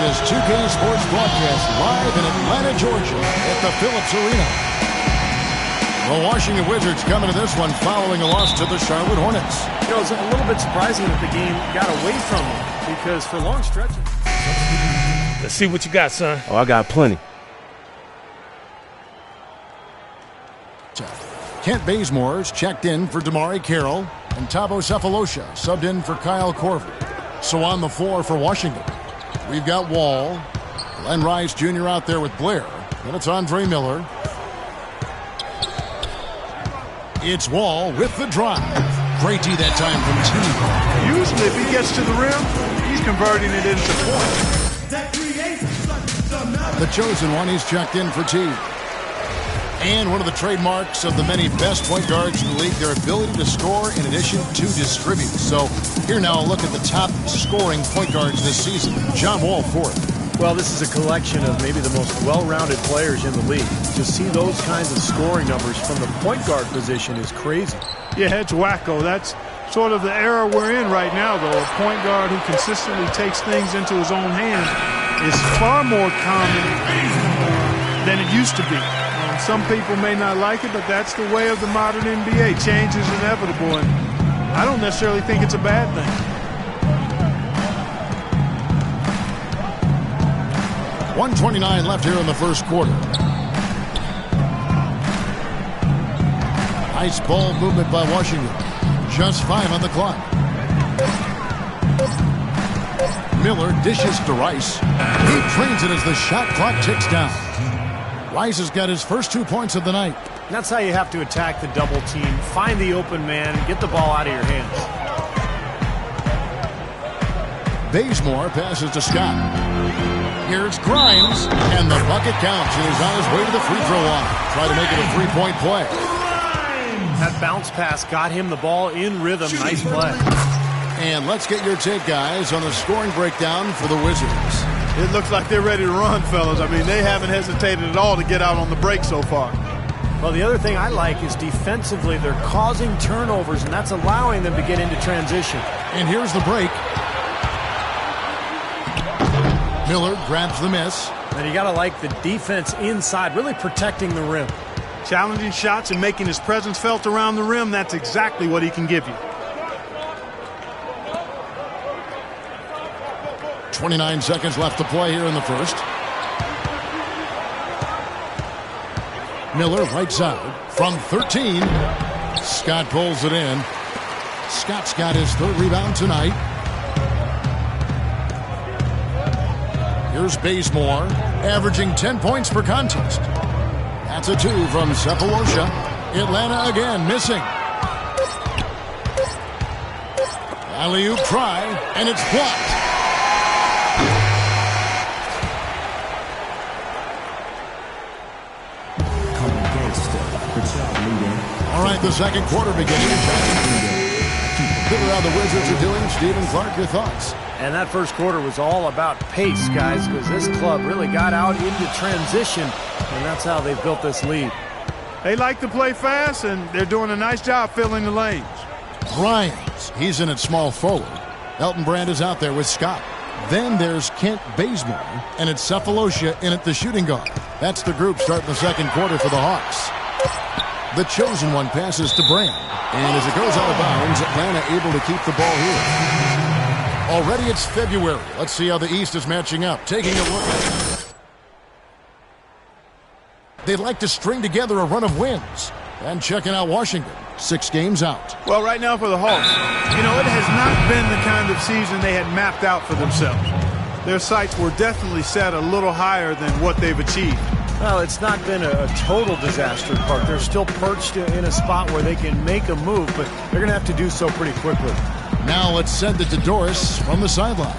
to this 2K Sports broadcast live in Atlanta, Georgia at the Phillips Arena. The Washington Wizards coming to this one following a loss to the Charlotte Hornets. You know, it's a little bit surprising that the game got away from them because for long stretches. Let's see what you got, son. Oh, I got plenty. Kent Bazemore's checked in for Damari Carroll, and Thabo Sefolosha subbed in for Kyle Korver. So on the floor for Washington, we've got Wall, Glenn Rice Jr. out there with Blair, and it's Andre Miller. It's Wall with the drive. Great D that time from T. Usually if he gets to the rim, he's converting it into points. The chosen one, he's checked in for T. And one of the trademarks of the many best point guards in the league, their ability to score in addition to distribute. So here now a look at the top scoring point guards this season. John Wall fourth. Well, this is a collection of maybe the most well-rounded players in the league. To see those kinds of scoring numbers from the point guard position is crazy. Yeah, it's wacko. That's sort of the era we're in right now, though. A point guard who consistently takes things into his own hands is far more common than it used to be. Some people may not like it, but that's the way of the modern NBA. Change is inevitable, and I don't necessarily think it's a bad thing. 1:29 left here in the first quarter. Nice ball movement by Washington. Just 5 on the clock. Miller dishes to Rice. He trains it as the shot clock ticks down. Rice has got his first 2 points of the night. That's how you have to attack the double team. Find the open man and get the ball out of your hands. Bazemore passes to Scott. Here's Grimes, and the bucket counts, and he's on his way to the free throw line. Try to make it a three-point play. That bounce pass got him the ball in rhythm. Nice play. And let's get your take, guys, on the scoring breakdown for the Wizards. It looks like they're ready to run, fellas. I mean, they haven't hesitated at all to get out on the break so far. Well, the other thing I like is defensively they're causing turnovers, and that's allowing them to get into transition. And here's the break. Miller grabs the miss. And you got to like the defense inside, really protecting the rim. Challenging shots and making his presence felt around the rim, that's exactly what he can give you. 29 seconds left to play here in the first. Miller right side from 13. Scott pulls it in. Scott's got his third rebound tonight. Here's Bazemore, averaging 10 points per contest. That's a 2 from Sefolosha. Atlanta again missing. Alley-oop try, and it's blocked. All right, the second quarter beginning. Figure out the Wizards are doing. Stephen Clark, your thoughts? And that first quarter was all about pace, guys, because this club really got out into transition, and that's how they built this lead. They like to play fast, and they're doing a nice job filling the lanes. Grimes, he's in at small forward. Elton Brand is out there with Scott. Then there's Kent Bazemore, and it's Sefolosha in at the shooting guard. That's the group starting the second quarter for the Hawks. The chosen one passes to Brand. And as it goes out of bounds, Atlanta able to keep the ball here. Already it's February. Let's see how the East is matching up. Taking a look at it. They'd like to string together a run of wins. And checking out Washington. 6 games out. Well, right now for the Hawks, you know, it has not been the kind of season they had mapped out for themselves. Their sights were definitely set a little higher than what they've achieved. Well, it's not been a total disaster, Clark. They're still perched in a spot where they can make a move, but they're going to have to do so pretty quickly. Now let's send it to Doris from the sideline.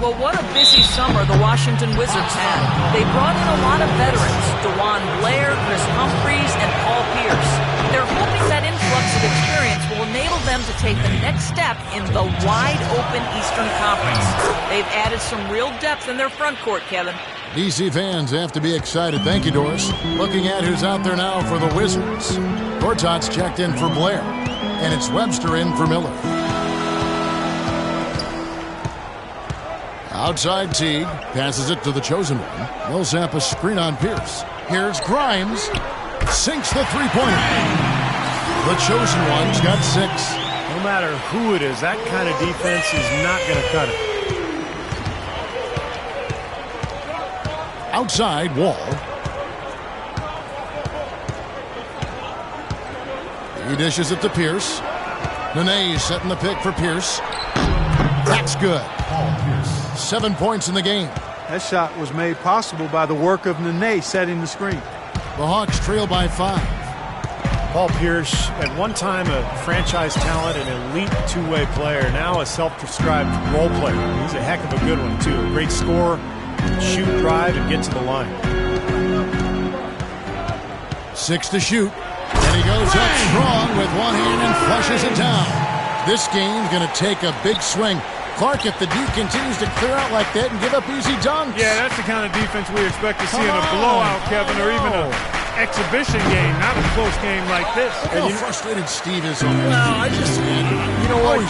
Well, what a busy summer the Washington Wizards had. They brought in a lot of veterans, DeJuan Blair, Chris Humphries, and Paul Pierce. They're hoping that influx of experience will enable them to take the next step in the wide-open Eastern Conference. They've added some real depth in their front court, Kevin. DC fans have to be excited. Thank you, Doris. Looking at who's out there now for the Wizards. Gortat's checked in for Blair, and it's Webster in for Miller. Outside Teague passes it to the chosen one. Millsap a screen on Pierce. Here's Grimes. Sinks the three-pointer. The chosen one's got 6. No matter who it is, that kind of defense is not going to cut it. Outside Wall. He dishes it to Pierce. Nene setting the pick for Pierce. That's good. 7 points in the game. That shot was made possible by the work of Nene setting the screen. The Hawks trail by 5. Paul Pierce, at one time a franchise talent, an elite two-way player, now a self-described role player. He's a heck of a good one, too. A great scorer, shoot, drive, and get to the line. 6 to shoot. And he goes up strong with one hand and flushes it down. This game's going to take a big swing. Clark, if the D continues to clear out like that and give up easy dunks. Yeah, that's the kind of defense we expect to see in a blowout, Kevin, or even an exhibition game, not a close game like this. And how frustrated Steve is on this. No, I just, you know what,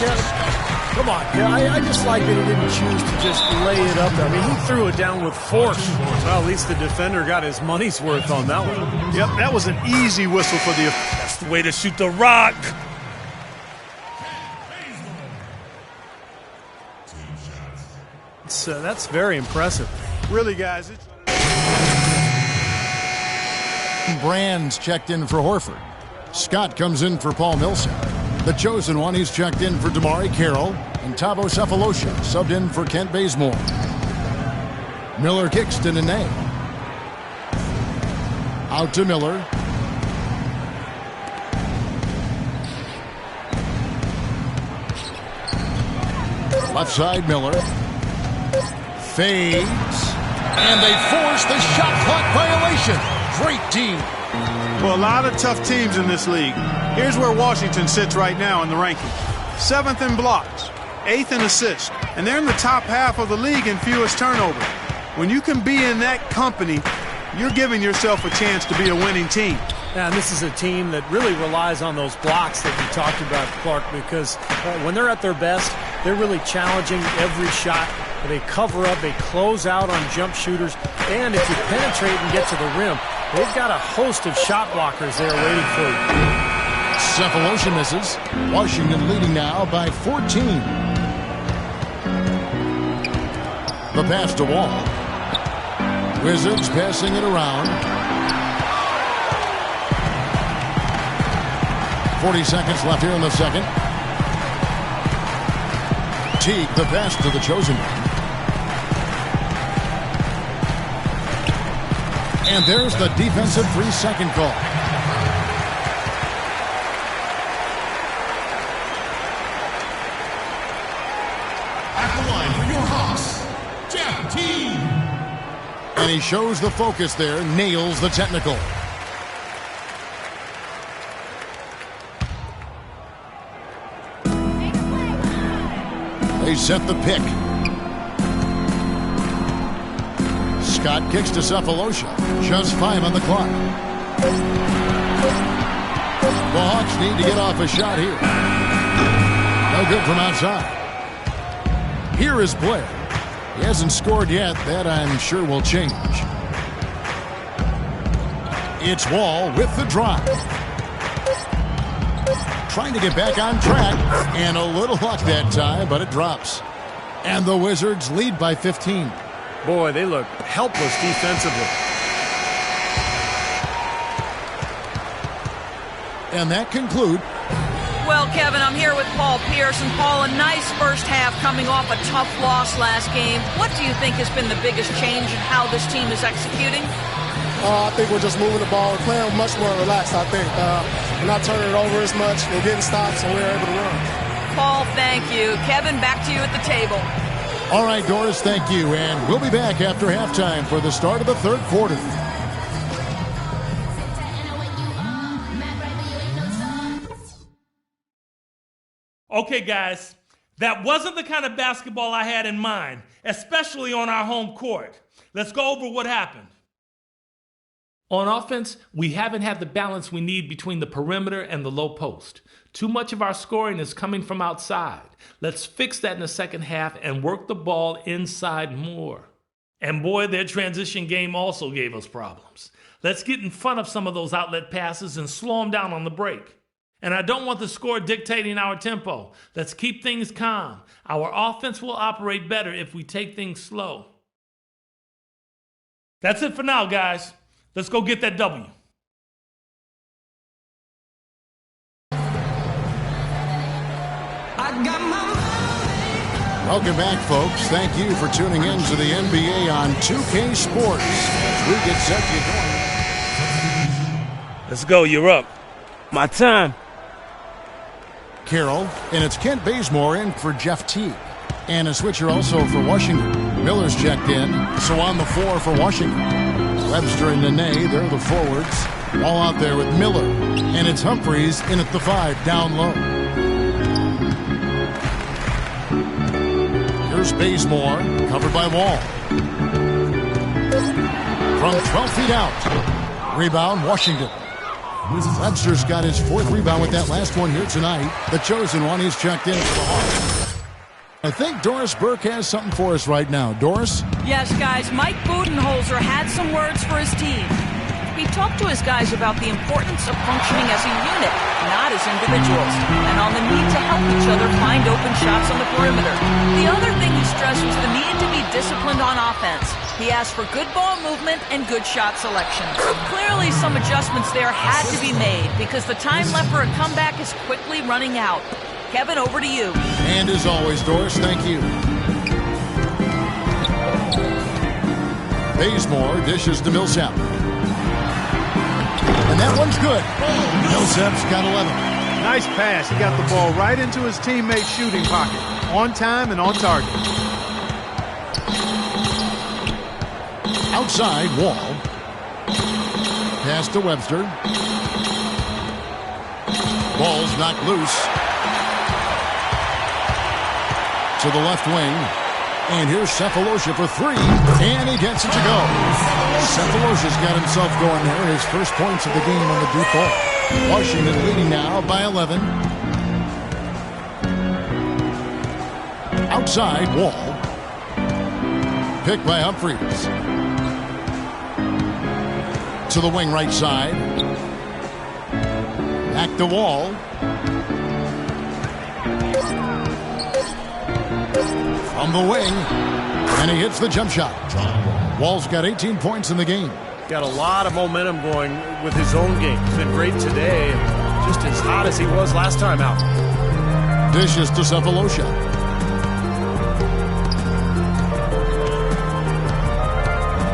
come on, I just like that he didn't choose to just lay it up there. I mean, he threw it down with force. Well, at least the defender got his money's worth on that one. Yep, that was an easy whistle for the... That's the way to shoot the rock. That's very impressive. Really, guys, it's... Brands checked in for Horford. Scott comes in for Paul Millsap. The chosen one, he's checked in for Damari Carroll. And Thabo Sefolosha subbed in for Kent Bazemore. Miller kicks to Nene. Out to Miller. Left side Miller. Fades. And they force the shot clock violation. Great team. Well, a lot of tough teams in this league. Here's where Washington sits right now in the ranking. 7th in blocks, 8th in assists, and they're in the top half of the league in fewest turnovers. When you can be in that company, you're giving yourself a chance to be a winning team. Yeah, and this is a team that really relies on those blocks that you talked about, Clark, because when they're at their best, they're really challenging every shot. They cover up, they close out on jump shooters, and if you penetrate and get to the rim, they've got a host of shot blockers there waiting for you. Sefolosha misses. Washington leading now by 14. The pass to Wall. Wizards passing it around. 40 seconds left here in the second. Teague, the pass to the chosen one. And there's the defensive 3-second call. At the line for your Hawks, Jeff Teague. And he shows the focus there, nails the technical. They set the pick. Scott kicks to Sefolosha. Just 5 on the clock. The Hawks need to get off a shot here. No good from outside. Here is Blair. He hasn't scored yet. That I'm sure will change. It's Wall with the drive. Trying to get back on track. And a little luck that time, but it drops. And the Wizards lead by 15. Boy, they look helpless defensively. And that concludes. Well, Kevin, I'm here with Paul Pierce. And Paul, a nice first half coming off a tough loss last game. What do you think has been the biggest change in how this team is executing? I think we're just moving the ball. We're playing much more relaxed, I think. We're not turning it over as much. We're getting stops, and we're able to run. Paul, thank you. Kevin, back to you at the table. All right, Doris, thank you. And we'll be back after halftime for the start of the third quarter. Okay, guys, that wasn't the kind of basketball I had in mind, especially on our home court. Let's go over what happened. On offense, we haven't had the balance we need between the perimeter and the low post. Too much of our scoring is coming from outside. Let's fix that in the second half and work the ball inside more. And boy, their transition game also gave us problems. Let's get in front of some of those outlet passes and slow them down on the break. And I don't want the score dictating our tempo. Let's keep things calm. Our offense will operate better if we take things slow. That's it for now, guys. Let's go get that W. Welcome back, folks. Thank you for tuning in to the NBA on 2K Sports. As we get set to go. Let's go. You're up. My time. Carroll, and it's Kent Bazemore in for Jeff Teague. And a switcher also for Washington. Miller's checked in, so on the floor for Washington. Webster and Nene, they're the forwards. All out there with Miller. And it's Humphries in at the 5, down low. Here's Bazemore, covered by Wall. From 12 feet out. Rebound, Washington. Webster's got his 4th rebound with that last one here tonight. The chosen one, he's checked in for the Hawks. I think Doris Burke has something for us right now. Doris? Yes, guys, Mike Budenholzer had some words for his team. He talked to his guys about the importance of functioning as a unit, not as individuals, and on the need to help each other find open shots on the perimeter. The other thing he stressed was the need to be disciplined on offense. He asked for good ball movement and good shot selection. Clearly, some adjustments there had to be made because the time left for a comeback is quickly running out. Kevin, over to you. And as always, Doris, thank you. Bazemore dishes to Millsap. And that one's good. Millsap's got 11. Nice pass. He got the ball right into his teammate's shooting pocket. On time and on target. Outside, Wall. Pass to Webster. Ball's knocked loose. To the left wing. And here's Cephalosha for 3. And he gets it to go. Cephalosha's got himself going there. His first points of the game on the deep ball. Washington leading now by 11. Outside, Wall. Picked by Humphries. To the wing right side. Back to Wall. From the wing. And he hits the jump shot. Wall's got 18 points in the game. Got a lot of momentum going with his own game. He's been great today, and just as hot as he was last time out. Dishes to Cephalosha.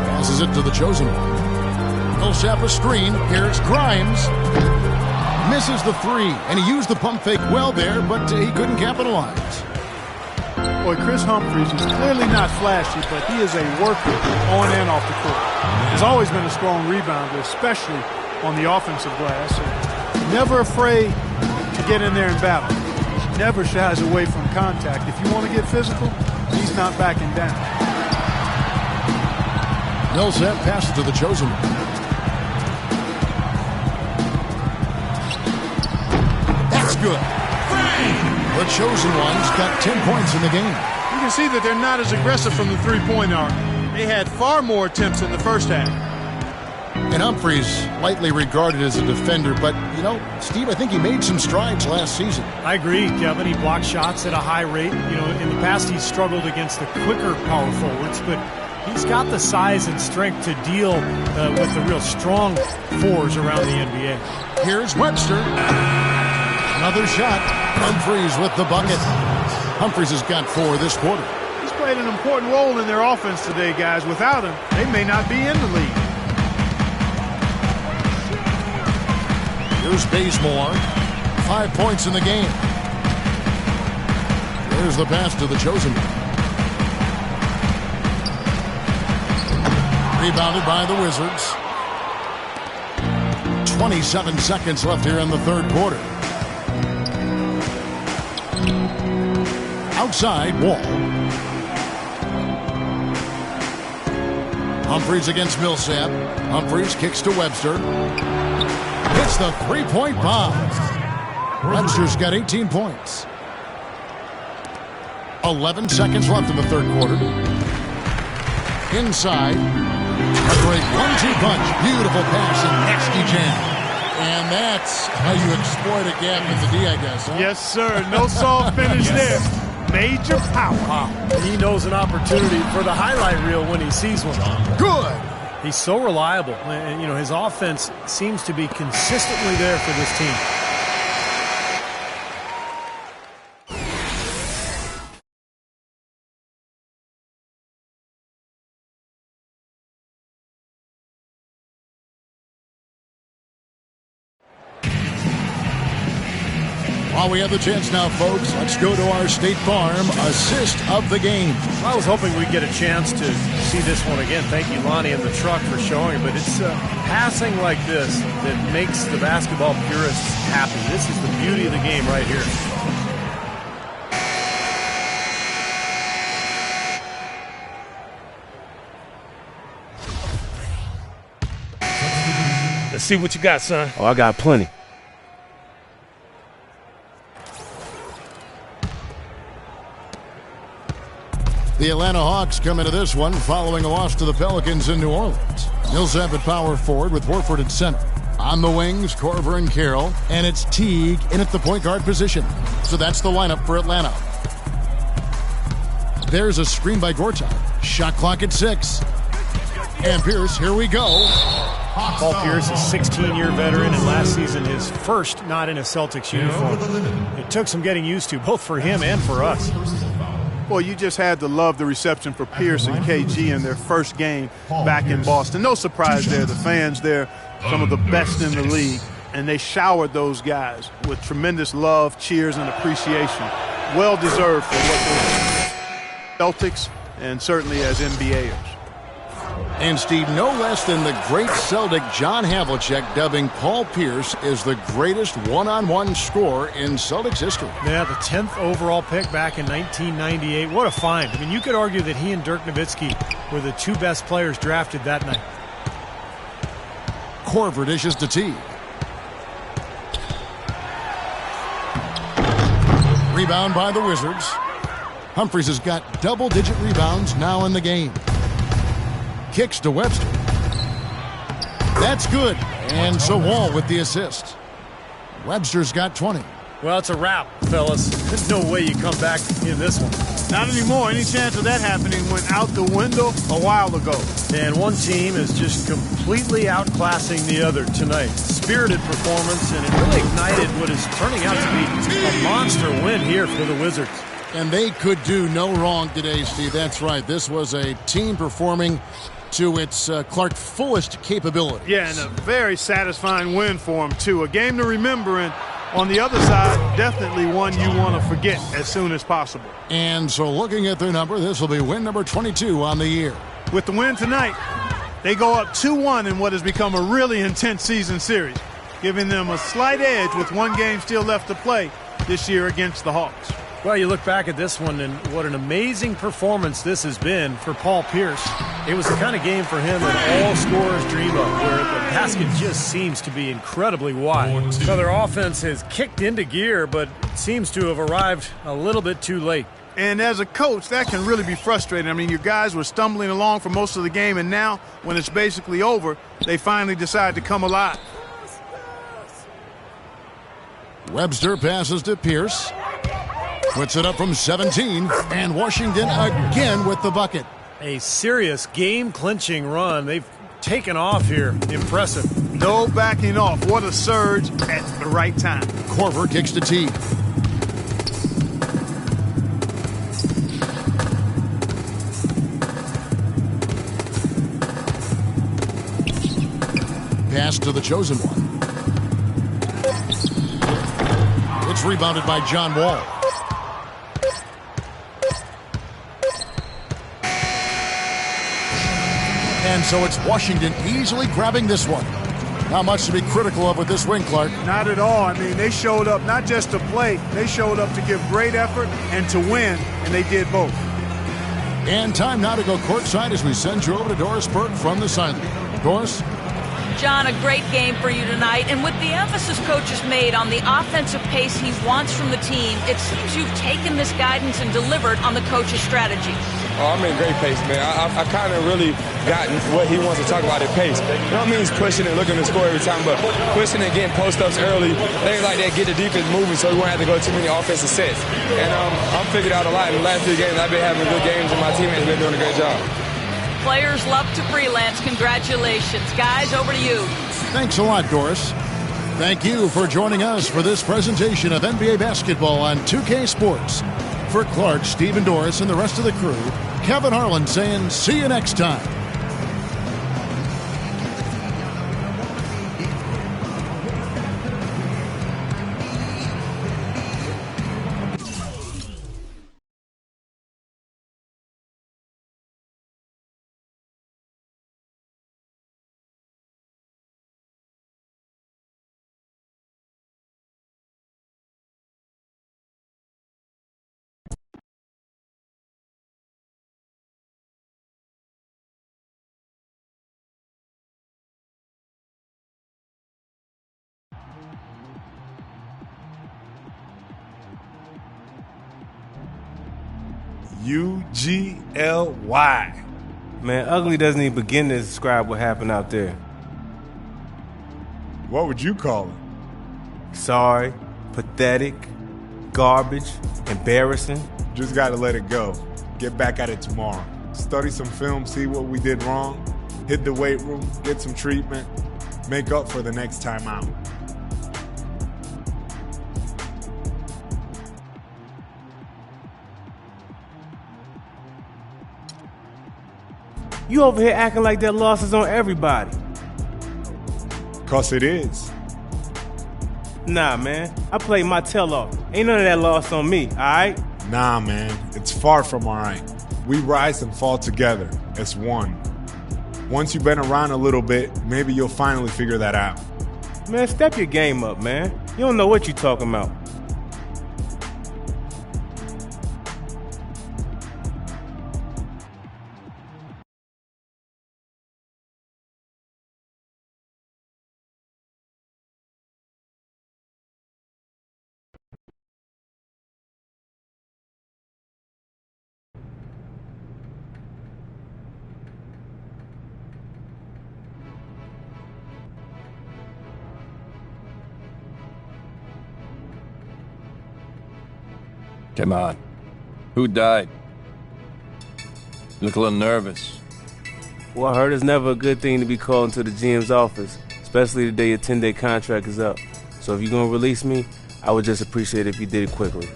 Passes it to the chosen one. Millsap a screen. Here's Grimes. Misses the 3, and he used the pump fake well there, but he couldn't capitalize. Boy, Chris Humphries is clearly not flashy, but he is a worker on and off the court. He's always been a strong rebounder, especially on the offensive glass. So never afraid to get in there and battle. Never shies away from contact. If you want to get physical, he's not backing down. Millsap passes to the chosen one. That's good. The chosen one's got 10 points in the game. You can see that they're not as aggressive from the three-point arc. They had far more attempts in the first half. And Humphries, lightly regarded as a defender, but, you know, Steve, I think he made some strides last season. I agree, Kevin. He blocked shots at a high rate. You know, in the past he's struggled against the quicker power forwards, but he's got the size and strength to deal with the real strong fours around the NBA. Here's Webster. Another shot. Humphries with the bucket. Humphries has got 4 this quarter. He's played an important role in their offense today, guys. Without him, they may not be in the league. Here's Bazemore. 5 points in the game. There's the pass to the chosen one. Rebounded by the Wizards. 27 seconds left here in the third quarter. Outside, Wall. Humphries against Millsap. Humphries kicks to Webster. Hits the three-point bomb. Webster's got 18 points. 11 seconds left in the third quarter. Inside. A great 1-2 punch. Beautiful pass and nasty jam. And that's how you exploit a gap in the D, I guess. Huh? Yes, sir. No soft finish there. Major power. Wow. He knows an opportunity for the highlight reel when he sees one. Good. He's so reliable. And, you know, his offense seems to be consistently there for this team. While we have the chance now, folks, let's go to our State Farm assist of the game. I was hoping we'd get a chance to see this one again. Thank you, Lonnie and the truck, for showing it. But it's passing like this that makes the basketball purists happy. This is the beauty of the game right here. Let's see what you got, son. Oh, I got plenty. The Atlanta Hawks come into this one following a loss to the Pelicans in New Orleans. Millsap at power forward with Horford at center. On the wings, Korver and Carroll, and it's Teague in at the point guard position. So that's the lineup for Atlanta. There's a screen by Gortat. Shot clock at 6. And Pierce, here we go. Paul Pierce, a 16-year veteran, and last season his first not in a Celtics uniform. It took some getting used to, both for him and for us. Well, you just had to love the reception for Pierce and KG in their first game back in Boston. No surprise there. The fans there, some of the best in the league, and they showered those guys with tremendous love, cheers, and appreciation. Well-deserved for what they're Celtics and certainly as NBAers. And, Steve, no less than the great Celtic John Havlicek dubbing Paul Pierce as the greatest one-on-one scorer in Celtics history. Yeah, the 10th overall pick back in 1998. What a find. I mean, you could argue that he and Dirk Nowitzki were the two best players drafted that night. Korver dishes to Teague. Rebound by the Wizards. Humphries has got double-digit rebounds now in the game. Kicks to Webster. That's good. And so Wall with the assist. Webster's got 20. Well, it's a wrap, fellas. There's no way you come back in this one. Not anymore. Any chance of that happening went out the window a while ago. And one team is just completely outclassing the other tonight. Spirited performance, and it really ignited what is turning out to be a monster win here for the Wizards. And they could do no wrong today, Steve. That's right. This was a team performing to its Clark fullest capabilities. Yeah, and a very satisfying win for him, too. A game to remember, and on the other side, definitely one you want to forget as soon as possible. And so looking at their number, this will be win number 22 on the year. With the win tonight, they go up 2-1 in what has become a really intense season series, giving them a slight edge with one game still left to play this year against the Hawks. Well, you look back at this one, and what an amazing performance this has been for Paul Pierce. It was the kind of game for him that all scorers dream of, where the basket just seems to be incredibly wide. So their offense has kicked into gear, but seems to have arrived a little bit too late. And as a coach, that can really be frustrating. I mean, your guys were stumbling along for most of the game, and now, when it's basically over, they finally decide to come alive. Webster passes to Pierce. Puts it up from 17, and Washington again with the bucket. A serious game-clinching run. They've taken off here. Impressive. No backing off. What a surge at the right time. Korver kicks to Teague. Pass to the chosen one. It's rebounded by John Wall. And so it's Washington easily grabbing this one. Not much to be critical of with this win, Clark. Not at all. I mean, they showed up not just to play, they showed up to give great effort and to win, and they did both. And time now to go courtside as we send you over to Doris Burke from the sideline. Doris? John, a great game for you tonight. And with the emphasis coach has made on the offensive pace he wants from the team, it seems you've taken this guidance and delivered on the coach's strategy. Oh, I'm in great pace, man. I kind of really gotten what he wants to talk about at pace. You know what I mean? He's pushing and looking to score every time, but pushing and getting post-ups early, things like that, get the defense moving so we won't have to go too many offensive sets. And I'm figured out a lot. In the last 3 games, I've been having good games, and my teammates have been doing a great job. Players love to freelance. Congratulations. Guys, over to you. Thanks a lot, Doris. Thank you for joining us for this presentation of NBA basketball on 2K Sports. For Clark, Steve, and Doris, and the rest of the crew, Kevin Harlan saying, see you next time. UGLY. Man, ugly doesn't even begin to describe what happened out there. What would you call it? Sorry, pathetic, garbage, embarrassing. Just gotta let it go. Get back at it tomorrow. Study some film, see what we did wrong, hit the weight room, get some treatment, make up for the next time out. You over here acting like that loss is on everybody. 'Cause it is. Nah, man. I played my tail off. Ain't none of that loss on me, alright? Nah, man. It's far from alright. We rise and fall together as one. Once you've been around a little bit, maybe you'll finally figure that out. Man, step your game up, man. You don't know what you're talking about. Come on. Who died? You look a little nervous. Well, I heard it's never a good thing to be called into the GM's office, especially the day your 10-day contract is up. So if you're going to release me, I would just appreciate it if you did it quickly.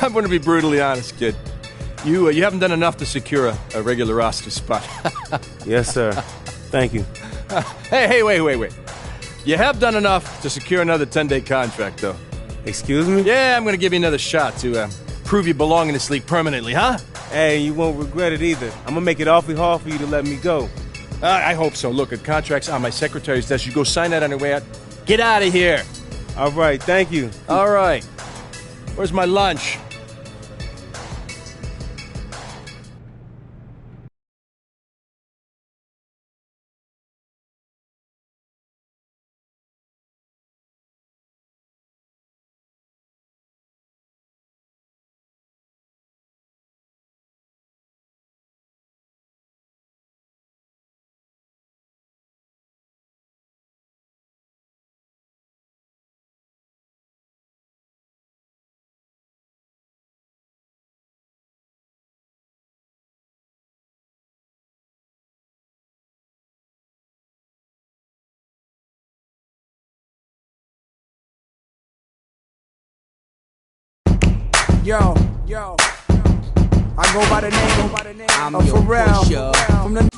I'm going to be brutally honest, kid. You haven't done enough to secure a regular roster spot. Yes, sir. Thank you. Hey, wait. You have done enough to secure another 10-day contract, though. Excuse me? Yeah, I'm going to give you another shot to prove you belong in this league permanently, huh? Hey, you won't regret it either. I'm going to make it awfully hard for you to let me go. I hope so. Look, a contract's on my secretary's desk. You go sign that on your way out. Get out of here. All right, thank you. All right. Where's my lunch? Yo, I go by the name of Pharrell from the